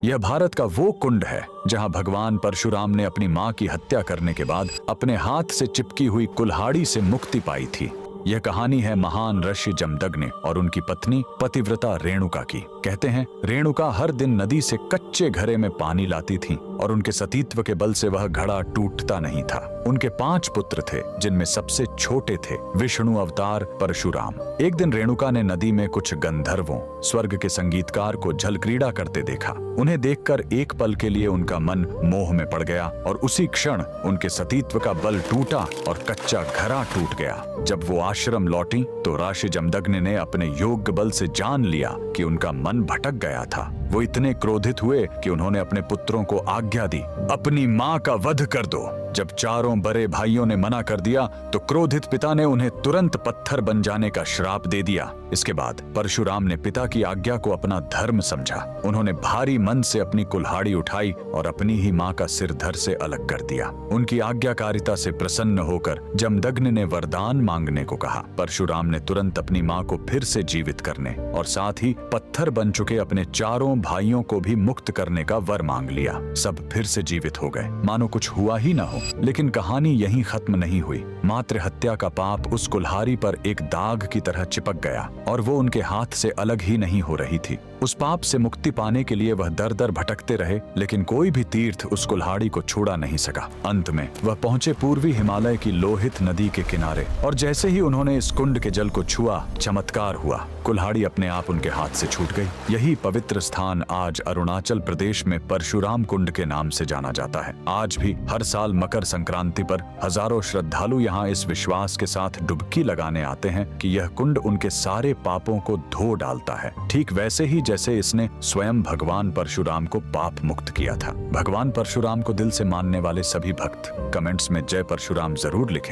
यह भारत का वो कुंड है जहां भगवान परशुराम ने अपनी मां की हत्या करने के बाद अपने हाथ से चिपकी हुई कुल्हाड़ी से मुक्ति पाई थी। यह कहानी है महान ऋषि जमदग्नि और उनकी पत्नी पतिव्रता रेणुका की। कहते हैं रेणुका हर दिन नदी से कच्चे घड़े में पानी लाती थीं और उनके सतीत्व के बल से वह घड़ा टूटता नहीं था। उनके 5 पुत्र थे जिनमें सबसे छोटे थे विष्णु अवतार परशुराम। एक दिन रेणुका ने नदी में कुछ गंधर्वों स्वर्ग के संगीतकार को जल क्रीड़ा करते देखा। उन्हें देखकर एक पल के लिए उनका मन मोह में पड़ गया और उसी क्षण उनके सतीत्व का बल टूटा और कच्चा घड़ा टूट गया। जब वो आश्रम लौटी तो ऋषि जमदग्नि ने अपने योग बल से जान लिया कि उनका मन भटक गया था। वो इतने क्रोधित हुए कि उन्होंने अपने पुत्रों को आज्ञा दी, अपनी मां का वध कर दो। जब चारों बड़े भाइयों ने मना कर दिया तो क्रोधित पिता ने उन्हें तुरंत पत्थर बन जाने का श्राप दे दिया। इसके बाद परशुराम ने पिता की आज्ञा को अपना धर्म समझा। उन्होंने भारी मन से अपनी कुल्हाड़ी उठाई और अपनी ही मां का सिर धड़ से अलग कर दिया। उनकी आज्ञाकारिता से प्रसन्न होकर जमदग्नि ने वरदान मांगने को कहा। परशुराम ने तुरंत अपनी मां को फिर से जीवित करने और साथ ही पत्थर बन चुके अपने चारों भाइयों को भी मुक्त करने का वर मांग लिया। सब फिर से जीवित हो गए, मानो कुछ हुआ ही ना हो। लेकिन कहानी यहीं खत्म नहीं हुई। मातृ हत्या का पाप उस कुल्हाड़ी पर एक दाग की तरह चिपक गया और वो उनके हाथ से अलग ही नहीं हो रही थी। उस पाप से मुक्ति पाने के लिए वह दर दर भटकते रहे, लेकिन कोई भी तीर्थ उस कुल्हाड़ी को छुड़ा नहीं सका। अंत में वह पहुंचे पूर्वी हिमालय की लोहित नदी के किनारे और जैसे ही उन्होंने इस कुंड के जल को छुआ, चमत्कार हुआ। कुल्हाड़ी अपने आप उनके हाथ से छूट गई। यही पवित्र स्थान आज अरुणाचल प्रदेश में परशुराम कुंड के नाम से जाना जाता है। आज भी हर साल मकर संक्रांति पर हजारों श्रद्धालु यहाँ इस विश्वास के साथ डुबकी लगाने आते हैं कि यह कुंड उनके सारे पापों को धो डालता है, ठीक वैसे ही जैसे इसने स्वयं भगवान परशुराम को पाप मुक्त किया था। भगवान परशुराम को दिल से मानने वाले सभी भक्त कमेंट्स में जय परशुराम जरूर लिखें।